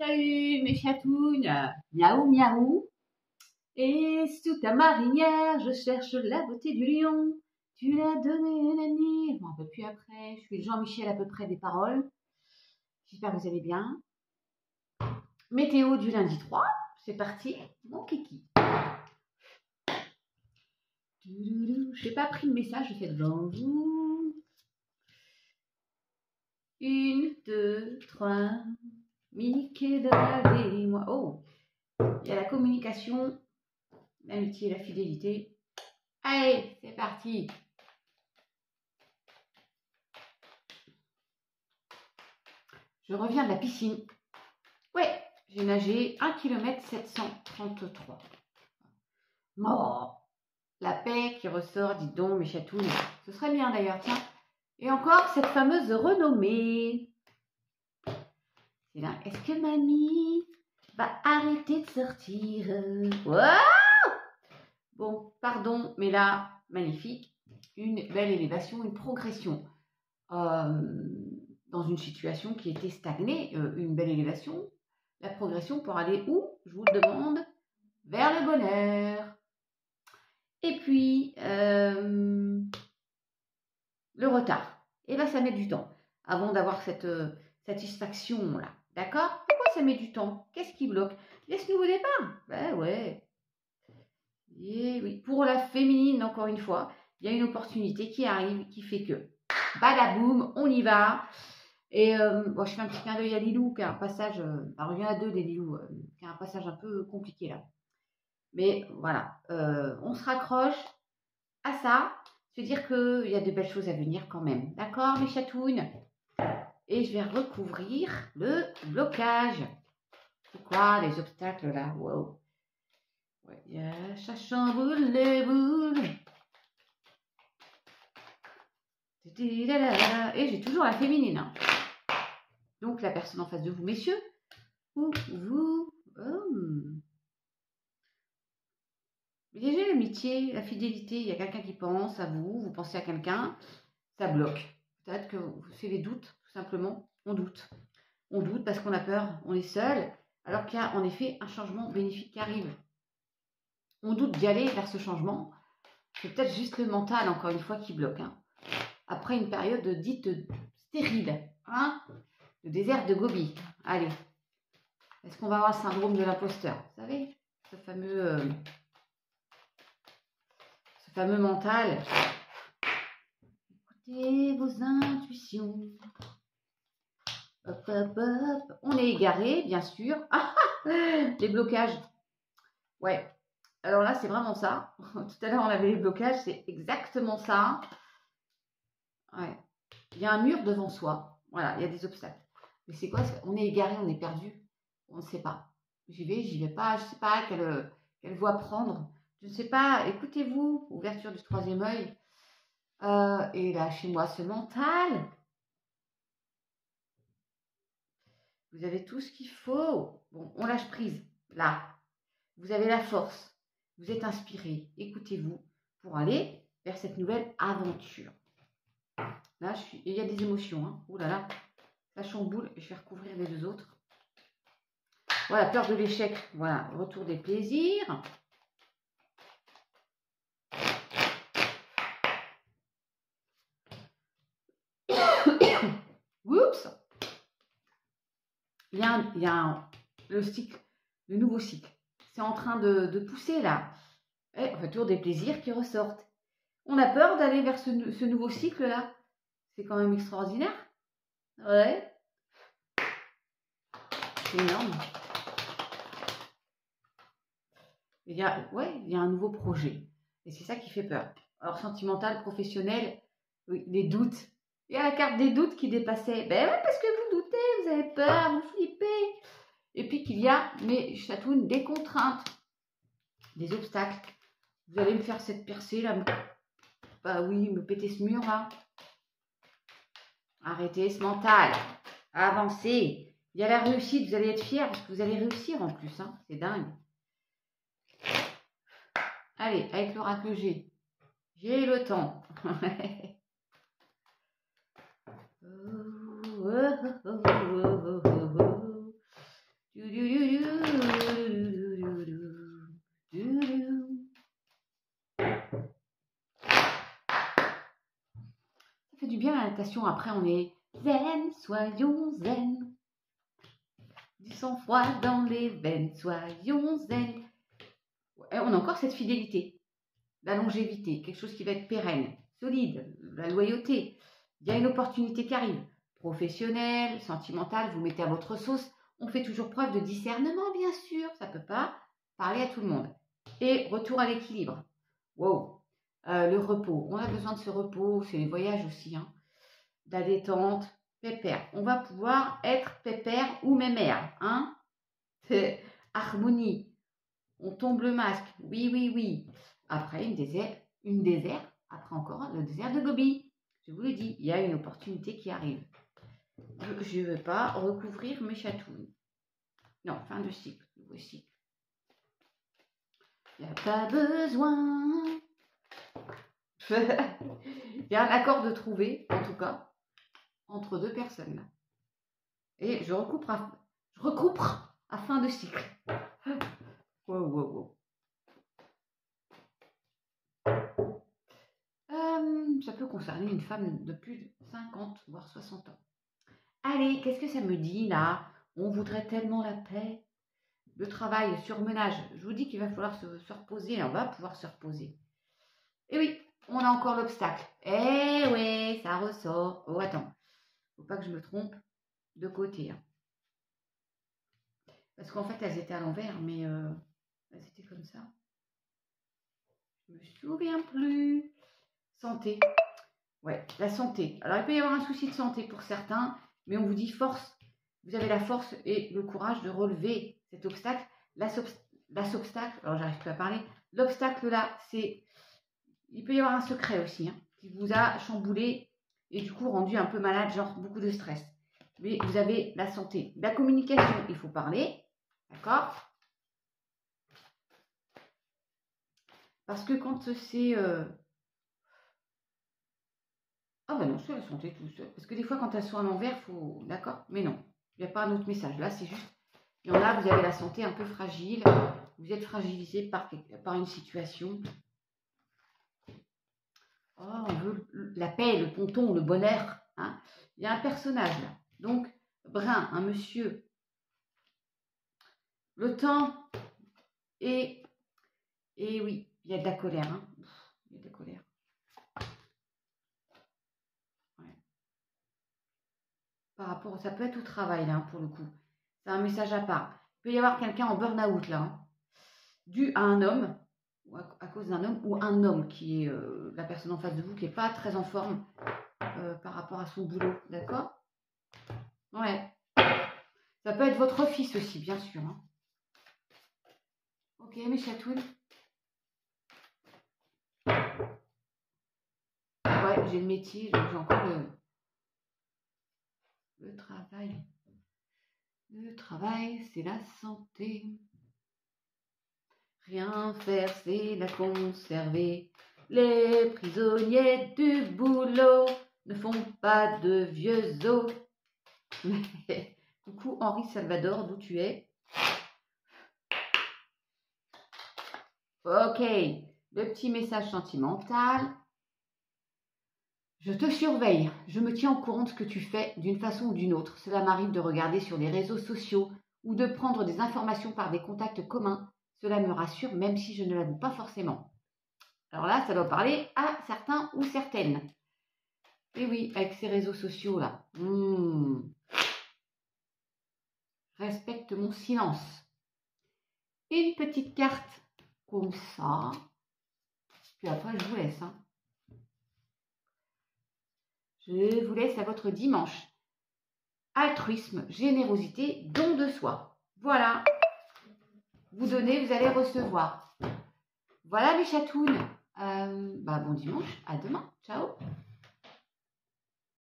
Salut mes chatounes, miaou miaou. Et sous ta marinière, je cherche la beauté du lion. Tu l'as donné nani. Je m'en rappelle plus après. Je suis le Jean-Michel à peu près des paroles. J'espère que vous allez bien. Météo du lundi 3, c'est parti, mon kiki. Je n'ai pas pris le message, je fais devant vous. 1, 2, 3, Mickey, Donald et moi. Oh, il y a la communication, l'amitié et la fidélité. Allez, c'est parti. Je reviens de la piscine. Ouais, j'ai nagé 1 km 733. Oh, la paix qui ressort, dis donc, mes chatounes. Ce serait bien d'ailleurs, tiens. Et encore cette fameuse renommée. C'est là, est-ce que mamie va arrêter de sortir? Wow! Bon, pardon, mais là, magnifique. Une belle élévation, une progression. Dans une situation qui était stagnée, une belle élévation. La progression pour aller où? Je vous le demande. Vers le bonheur. Et puis, le retard. Et là, ça met du temps avant d'avoir cette satisfaction-là. D'accord? Pourquoi ça met du temps? Qu'est-ce qui bloque? Laisse-nous au départ. Ben ouais. Et oui. Pour la féminine, encore une fois, il y a une opportunité qui arrive, qui fait que, badaboum, on y va. Et bon, je fais un petit clin d'œil à Lilou, qui a un passage, alors il y en a deux des Lilou, qui a un passage un peu compliqué là. Mais voilà, on se raccroche à ça, se dire qu'il y a de belles choses à venir quand même. D'accord, mes chatounes? Et je vais recouvrir le blocage. C'est quoi les obstacles là? Wow. Ouais, ça chamboule les boules. Et j'ai toujours la féminine. Hein. Donc la personne en face de vous, messieurs, ou vous. Déjà l'amitié, la fidélité, il y a quelqu'un qui pense à vous, vous pensez à quelqu'un, ça bloque. Peut-être que c'est les doutes, tout simplement. On doute. On doute parce qu'on a peur, on est seul, alors qu'il y a en effet un changement bénéfique qui arrive. On doute d'y aller vers ce changement. C'est peut-être juste le mental, encore une fois, qui bloque. Hein. Après une période dite stérile, hein, le désert de Gobi. Allez, est-ce qu'on va avoir le syndrome de l'imposteur? Vous savez, ce fameux mental. Écoutez vos intuitions. Hop, hop, hop. On est égaré, bien sûr. Les blocages. Ouais. Alors là, c'est vraiment ça. Tout à l'heure, on avait les blocages. C'est exactement ça. Ouais. Il y a un mur devant soi. Voilà, il y a des obstacles. Mais c'est quoi? On est égaré, on est perdu. On ne sait pas. J'y vais pas. Je ne sais pas quelle voie prendre. Je ne sais pas. Écoutez-vous. Ouverture du troisième œil. Et là, chez moi, ce mental. Vous avez tout ce qu'il faut. Bon, on lâche prise. Là, vous avez la force. Vous êtes inspiré. Écoutez-vous pour aller vers cette nouvelle aventure. Là, il y a des émotions. Hein. Ouh là là, ça chamboule. Je vais recouvrir les deux autres. Voilà, peur de l'échec. Voilà, retour des plaisirs. Oups. Il y a le cycle, le nouveau cycle. C'est en train de pousser là. Et retour des plaisirs qui ressortent. On a peur d'aller vers ce nouveau cycle là. C'est quand même extraordinaire. Ouais. C'est énorme. Il y a un nouveau projet. Et c'est ça qui fait peur. Alors, sentimental, professionnel, oui, les doutes. Il y a la carte des doutes qui dépassait. Ben ouais, parce que vous doutez, vous avez peur, vous flippez. Et puis qu'il y a, mes chatounes, des contraintes, des obstacles. Vous allez me faire cette percée là. Bah oui, me péter ce mur là. Arrêtez ce mental. Avancez. Il y a la réussite, vous allez être fiers parce que vous allez réussir en plus. Hein. C'est dingue. Allez, avec l'oracle G. J'ai le temps. Ça fait du bien la natation. Après, on est zen, soyons zen. Du sang-froid dans les veines, soyons zen. Et on a encore cette fidélité, la longévité, quelque chose qui va être pérenne, solide, la loyauté. Il y a une opportunité qui arrive, professionnelle, sentimentale, vous mettez à votre sauce. On fait toujours preuve de discernement, bien sûr, ça ne peut pas parler à tout le monde. Et retour à l'équilibre. Wow. Le repos, on a besoin de ce repos, c'est les voyages aussi, hein. La détente, pépère. On va pouvoir être pépère ou mémère, hein. C'est harmonie. On tombe le masque, oui, oui, oui. Après, une désert, après encore le désert de Gobi. Je vous le dis, il y a une opportunité qui arrive. Je ne veux pas recouvrir mes chatouilles. Non, fin de cycle, nouveau cycle. Il n'y a pas besoin. Il y a un accord de trouver, en tout cas, entre deux personnes. Là. Et je recoupe à fin de cycle. Wow, wow, wow. Ça peut concerner une femme de plus de 50, voire 60 ans. Allez, qu'est-ce que ça me dit là? On voudrait tellement la paix. Le travail, surmenage. Je vous dis qu'il va falloir se reposer. On va pouvoir se reposer. Et oui, on a encore l'obstacle. Eh oui, ça ressort. Oh, attends. Faut pas que je me trompe de côté. Hein. Parce qu'en fait, elles étaient à l'envers, mais elles étaient comme ça. Je me souviens plus. Santé. Ouais, la santé. Alors, il peut y avoir un souci de santé pour certains, mais on vous dit force. Vous avez la force et le courage de relever cet obstacle. L'obstacle, alors j'arrive plus à parler. L'obstacle là, c'est... Il peut y avoir un secret aussi, hein, qui vous a chamboulé et du coup rendu un peu malade, genre beaucoup de stress. Mais vous avez la santé. La communication, il faut parler. D'accord? Parce que quand c'est... Ah ben non, c'est la santé tout seul. Parce que des fois, quand elles sont à l'envers, il faut... D'accord? Mais non, il n'y a pas un autre message. Là, c'est juste... Il y en a, vous avez la santé un peu fragile. Vous êtes fragilisé par une situation. Oh, on veut la paix, le ponton, le bonheur. Hein? Il y a un personnage là. Donc, brun, un monsieur. Le temps et oui, il y a de la colère. Hein? Il y a de la colère. Ouais. Par rapport, ça peut être au travail là, pour le coup. C'est un message à part. Il peut y avoir quelqu'un en burn-out là, hein, dû à un homme, ou à cause d'un homme, ou un homme qui est la personne en face de vous qui n'est pas très en forme par rapport à son boulot. D'accord? Ouais. Ça peut être votre fils aussi, bien sûr. Hein. Ok, mes chatouilles. Ouais, j'ai le métier, j'ai encore le travail. Le travail, c'est la santé. Rien faire, c'est la conserver. Les prisonniers du boulot ne font pas de vieux os. Coucou Henri Salvador, d'où tu es? Ok, le petit message sentimental. Je te surveille, je me tiens au courant de ce que tu fais d'une façon ou d'une autre. Cela m'arrive de regarder sur les réseaux sociaux ou de prendre des informations par des contacts communs. Cela me rassure même si je ne l'avoue pas forcément. Alors là, ça doit parler à certains ou certaines. Et oui, avec ces réseaux sociaux là. Respecte mon silence. Une petite carte comme ça. Puis après, je vous laisse. Hein. Je vous laisse à votre dimanche. Altruisme, générosité, don de soi. Voilà. Vous donnez, vous allez recevoir. Voilà mes chatounes. Bon dimanche. À demain. Ciao.